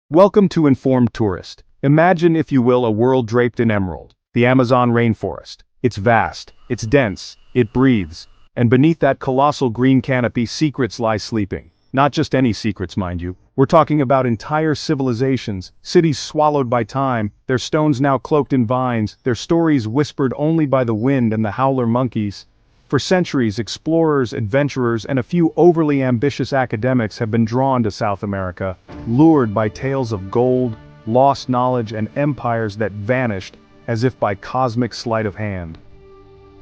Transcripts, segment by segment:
Welcome to Informed Tourist. Imagine, if you will, a world draped in emerald. The Amazon rainforest. It's vast, it's dense, it breathes. And beneath that colossal green canopy, secrets lie sleeping. Not just any secrets, mind you. We're talking about entire civilizations, cities swallowed by time, their stones now cloaked in vines, their stories whispered only by the wind and the howler monkeys. For centuries, explorers, adventurers, and a few overly ambitious academics have been drawn to South America, lured by tales of gold, lost knowledge, and empires that vanished as if by cosmic sleight of hand.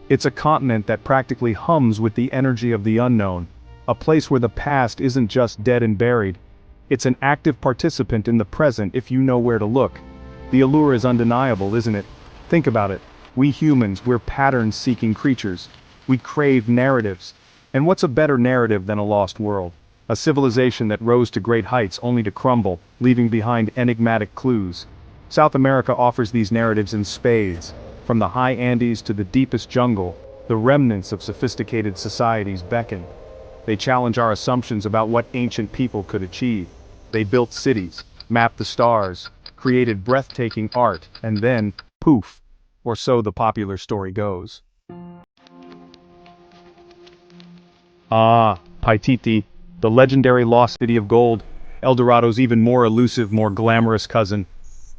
It's a continent that practically hums with the energy of the unknown, a place where the past isn't just dead and buried. It's an active participant in the present if you know where to look. The allure is undeniable, isn't it? Think about it. We humans, we're pattern-seeking creatures. We crave narratives. And what's a better narrative than a lost world? A civilization that rose to great heights only to crumble, leaving behind enigmatic clues. South America offers these narratives in spades. From the high Andes to the deepest jungle, the remnants of sophisticated societies beckon. They challenge our assumptions about what ancient people could achieve. They built cities, mapped the stars, created breathtaking art, and then, poof, or so the popular story goes. Ah, Paititi, the legendary lost city of gold, El Dorado's even more elusive, more glamorous cousin.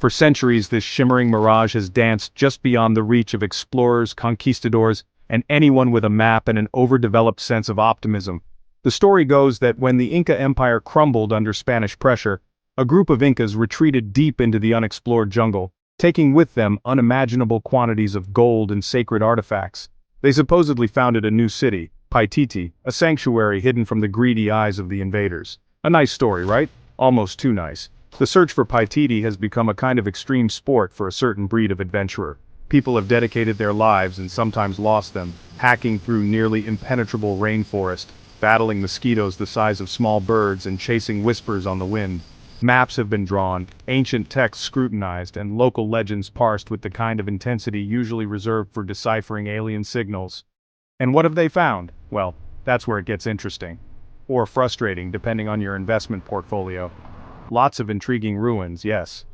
For centuries, this shimmering mirage has danced just beyond the reach of explorers, conquistadors, and anyone with a map and an overdeveloped sense of optimism. The story goes that when the Inca Empire crumbled under Spanish pressure, a group of Incas retreated deep into the unexplored jungle, taking with them unimaginable quantities of gold and sacred artifacts. They supposedly founded a new city, Paititi, a sanctuary hidden from the greedy eyes of the invaders. A nice story, right? Almost too nice. The search for Paititi has become a kind of extreme sport for a certain breed of adventurer. People have dedicated their lives and sometimes lost them, hacking through nearly impenetrable rainforest, battling mosquitoes the size of small birds and chasing whispers on the wind. Maps have been drawn, ancient texts scrutinized, and local legends parsed with the kind of intensity usually reserved for deciphering alien signals. And what have they found? Well, that's where it gets interesting. Or frustrating, depending on your investment portfolio. Lots of intriguing ruins, yes.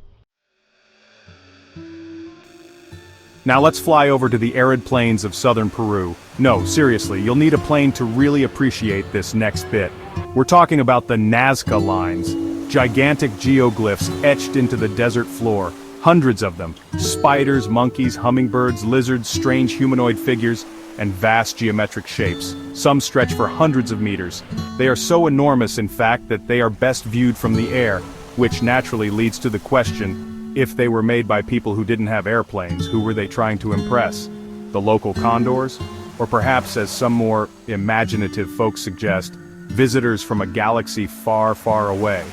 Now let's fly over to the arid plains of southern Peru. No, seriously, you'll need a plane to really appreciate this next bit. We're talking about the Nazca Lines. Gigantic geoglyphs etched into the desert floor. Hundreds of them. Spiders, monkeys, hummingbirds, lizards, strange humanoid figures, and vast geometric shapes. Some stretch for hundreds of meters. They are so enormous, in fact, that they are best viewed from the air, which naturally leads to the question, if they were made by people who didn't have airplanes, who were they trying to impress? The local condors? Or perhaps, as some more imaginative folks suggest, visitors from a galaxy far, far away?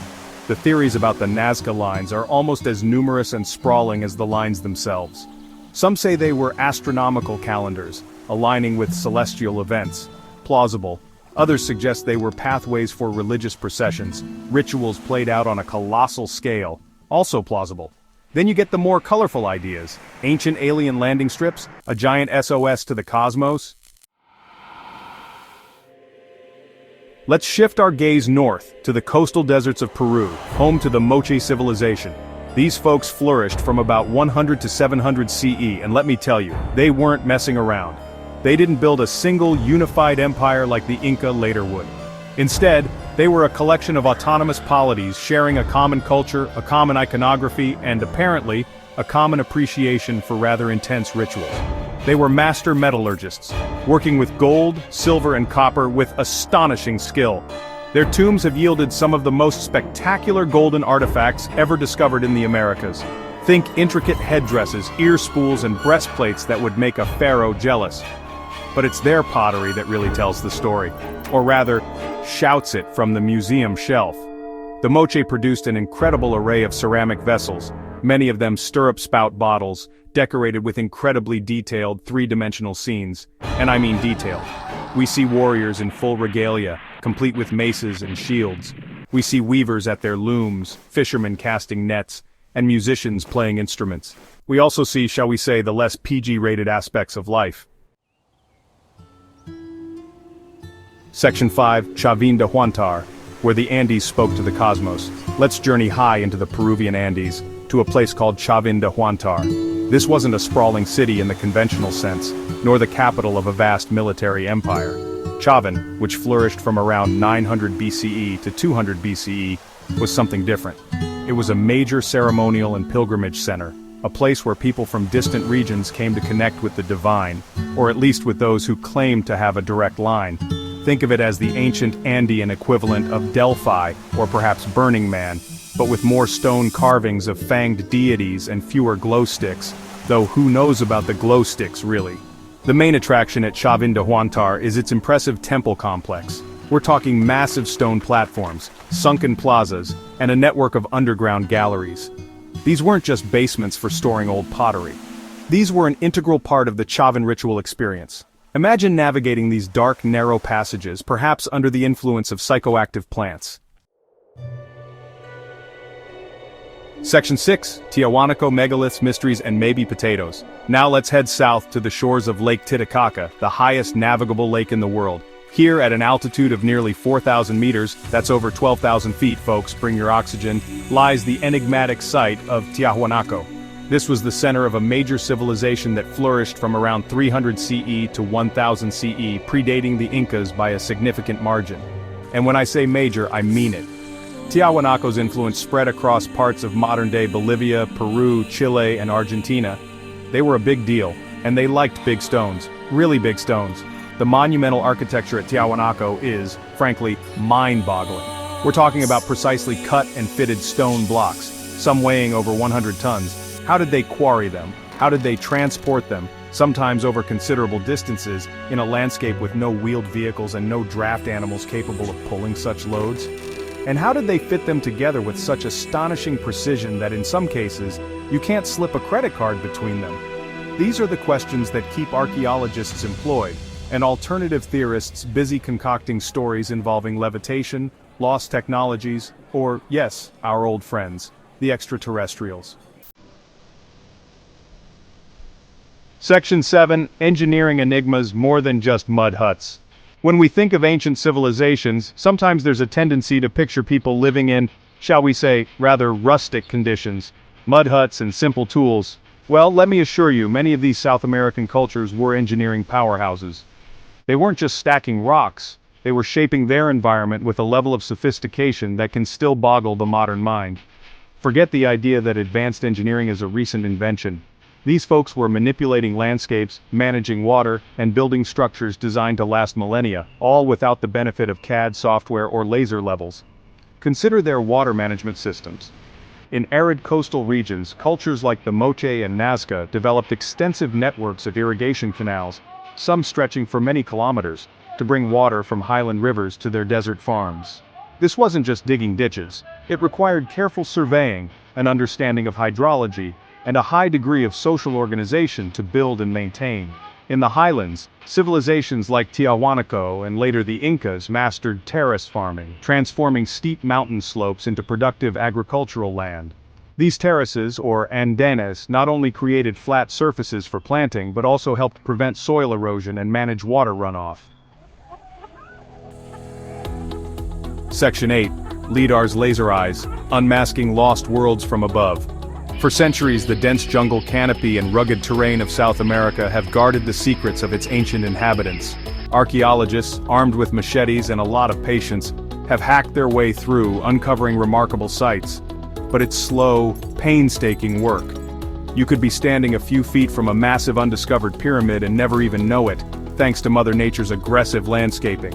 The theories about the Nazca Lines are almost as numerous and sprawling as the lines themselves. Some say they were astronomical calendars, aligning with celestial events. Plausible. Others suggest they were pathways for religious processions, rituals played out on a colossal scale. Also plausible. Then you get the more colorful ideas. Ancient alien landing strips, a giant SOS to the cosmos. Let's shift our gaze north, to the coastal deserts of Peru, home to the Moche civilization. These folks flourished from about 100 to 700 CE, and let me tell you, they weren't messing around. They didn't build a single unified empire like the Inca later would. Instead, they were a collection of autonomous polities sharing a common culture, a common iconography, and apparently, a common appreciation for rather intense rituals. They were master metallurgists, working with gold, silver, and copper with astonishing skill. Their tombs have yielded some of the most spectacular golden artifacts ever discovered in the Americas. Think intricate headdresses, ear spools, and breastplates that would make a pharaoh jealous. But it's their pottery that really tells the story, or rather, shouts it from the museum shelf. The Moche produced an incredible array of ceramic vessels, many of them stirrup spout bottles, decorated with incredibly detailed three-dimensional scenes, and I mean detailed. We see warriors in full regalia, complete with maces and shields. We see weavers at their looms, fishermen casting nets, and musicians playing instruments. We also see, shall we say, the less PG-rated aspects of life. Section 5, Chavin de Huantar. where the Andes spoke to the cosmos. Let's journey high into the Peruvian Andes, to a place called Chavin de Huántar. This wasn't a sprawling city in the conventional sense, nor the capital of a vast military empire. Chavin, which flourished from around 900 BCE to 200 BCE, was something different. It was a major ceremonial and pilgrimage center, a place where people from distant regions came to connect with the divine, or at least with those who claimed to have a direct line. Think of it as the ancient Andean equivalent of Delphi, or perhaps Burning Man, but with more stone carvings of fanged deities and fewer glow sticks, though who knows about the glow sticks really. The main attraction at Chavin de Huántar is its impressive temple complex. We're talking massive stone platforms, sunken plazas, and a network of underground galleries. These weren't just basements for storing old pottery. These were an integral part of the Chavin ritual experience. Imagine navigating these dark, narrow passages, perhaps under the influence of psychoactive plants. Section 6, Tiahuanaco megaliths, mysteries, and maybe potatoes. Now let's head south to the shores of Lake Titicaca, the highest navigable lake in the world. Here, at an altitude of nearly 4,000 meters, that's over 12,000 feet, folks, bring your oxygen, lies the enigmatic site of Tiahuanaco. This was the center of a major civilization that flourished from around 300 CE to 1000 CE, predating the Incas by a significant margin. And when I say major, I mean it. Tiahuanaco's influence spread across parts of modern-day Bolivia, Peru, Chile, and Argentina. They were a big deal, and they liked big stones, really big stones. The monumental architecture at Tiahuanaco is, frankly, mind-boggling. We're talking about precisely cut and fitted stone blocks, some weighing over 100 tons. How did they quarry them? How did they transport them, sometimes over considerable distances, in a landscape with no wheeled vehicles and no draft animals capable of pulling such loads? And how did they fit them together with such astonishing precision that in some cases, you can't slip a credit card between them? These are the questions that keep archaeologists employed, and alternative theorists busy concocting stories involving levitation, lost technologies, or, yes, our old friends, the extraterrestrials. Section 7, Engineering Enigmas More Than Just Mud Huts. When we think of ancient civilizations, sometimes there's a tendency to picture people living in, shall we say, rather rustic conditions, mud huts and simple tools. Well, let me assure you, many of these South American cultures were engineering powerhouses. They weren't just stacking rocks, they were shaping their environment with a level of sophistication that can still boggle the modern mind. Forget the idea that advanced engineering is a recent invention. These folks were manipulating landscapes, managing water, and building structures designed to last millennia, all without the benefit of CAD software or laser levels. Consider their water management systems. In arid coastal regions, cultures like the Moche and Nazca developed extensive networks of irrigation canals, some stretching for many kilometers, to bring water from highland rivers to their desert farms. This wasn't just digging ditches. It required careful surveying, an understanding of hydrology, and a high degree of social organization to build and maintain. In the highlands, civilizations like Tiahuanaco and later the Incas mastered terrace farming, transforming steep mountain slopes into productive agricultural land. These terraces, or andenes, not only created flat surfaces for planting but also helped prevent soil erosion and manage water runoff. Section 8, Lidar's Laser Eyes, Unmasking Lost Worlds from Above. For centuries, the dense jungle canopy and rugged terrain of South America have guarded the secrets of its ancient inhabitants. Archaeologists, armed with machetes and a lot of patience, have hacked their way through, uncovering remarkable sights. But it's slow, painstaking work. You could be standing a few feet from a massive undiscovered pyramid and never even know it, thanks to Mother Nature's aggressive landscaping.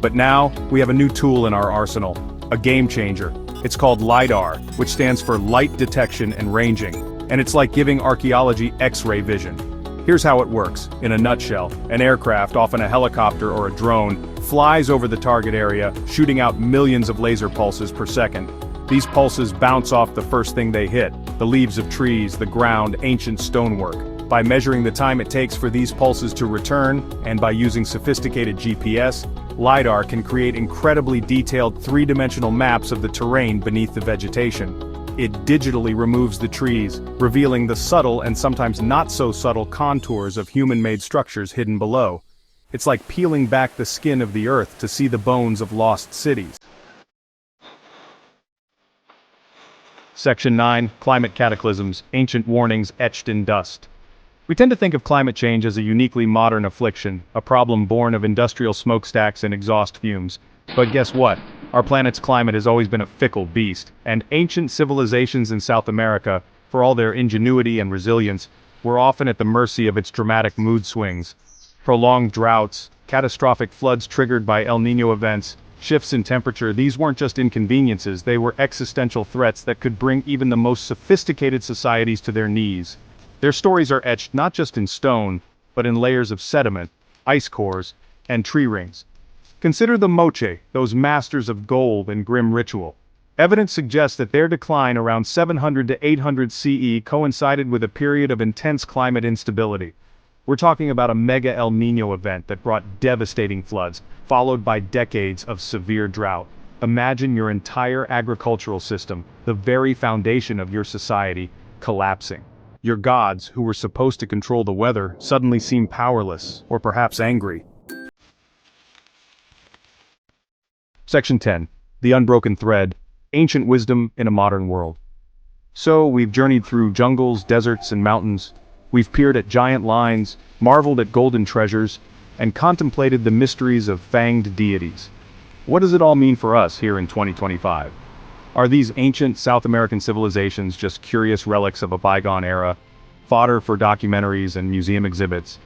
But now, we have a new tool in our arsenal, a game changer. It's called lidar, which stands for light detection and ranging, and it's like giving archaeology X-ray vision. Here's how it works, in a nutshell. An aircraft, often a helicopter or a drone, flies over the target area, shooting out millions of laser pulses per second. These pulses bounce off the first thing they hit, the leaves of trees, the ground, ancient stonework. By measuring the time it takes for these pulses to return, and by using sophisticated GPS, lidar can create incredibly detailed three-dimensional maps of the terrain beneath the vegetation. It digitally removes the trees, revealing the subtle and sometimes not so subtle contours of human-made structures hidden below. It's like peeling back the skin of the earth to see the bones of lost cities. Section 9, Climate Cataclysms, Ancient Warnings Etched in Dust. We tend to think of climate change as a uniquely modern affliction, a problem born of industrial smokestacks and exhaust fumes. But guess what? Our planet's climate has always been a fickle beast, and ancient civilizations in South America, for all their ingenuity and resilience, were often at the mercy of its dramatic mood swings. Prolonged droughts, catastrophic floods triggered by El Niño events, shifts in temperature, these weren't just inconveniences, they were existential threats that could bring even the most sophisticated societies to their knees. Their stories are etched not just in stone, but in layers of sediment, ice cores, and tree rings. Consider the Moche, those masters of gold and grim ritual. Evidence suggests that their decline around 700 to 800 CE coincided with a period of intense climate instability. We're talking about a mega El Niño event that brought devastating floods, followed by decades of severe drought. Imagine your entire agricultural system, the very foundation of your society, collapsing. Your gods, who were supposed to control the weather, suddenly seem powerless, or perhaps angry. Section 10. The Unbroken Thread, Ancient Wisdom in a Modern World. So, we've journeyed through jungles, deserts, and mountains. We've peered at giant lines, marveled at golden treasures, and contemplated the mysteries of fanged deities. What does it all mean for us here in 2025? Are these ancient South American civilizations just curious relics of a bygone era, fodder for documentaries and museum exhibits?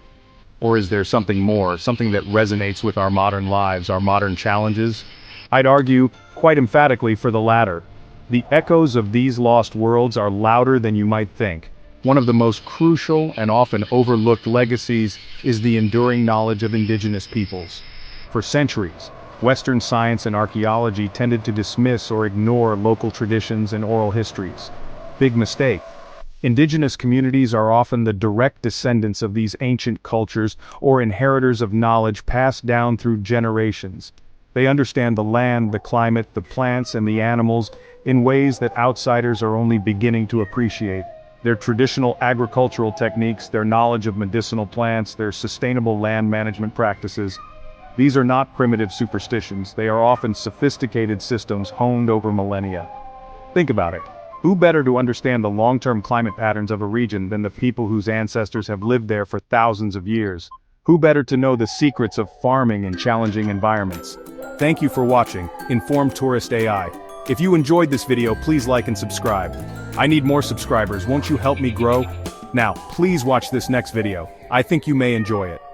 Or is there something more, something that resonates with our modern lives, our modern challenges? I'd argue, quite emphatically, for the latter. The echoes of these lost worlds are louder than you might think. One of the most crucial and often overlooked legacies is the enduring knowledge of indigenous peoples. For centuries, Western science and archaeology tended to dismiss or ignore local traditions and oral histories. Big mistake. Indigenous communities are often the direct descendants of these ancient cultures or inheritors of knowledge passed down through generations. They understand the land, the climate, the plants, and the animals in ways that outsiders are only beginning to appreciate. Their traditional agricultural techniques, their knowledge of medicinal plants, their sustainable land management practices. These are not primitive superstitions, they are often sophisticated systems honed over millennia. Think about it. Who better to understand the long-term climate patterns of a region than the people whose ancestors have lived there for thousands of years? Who better to know the secrets of farming in challenging environments? Thank you for watching Informed Tourist AI. If you enjoyed this video, please like and subscribe. I need more subscribers, won't you help me grow? Now, please watch this next video. I think you may enjoy it.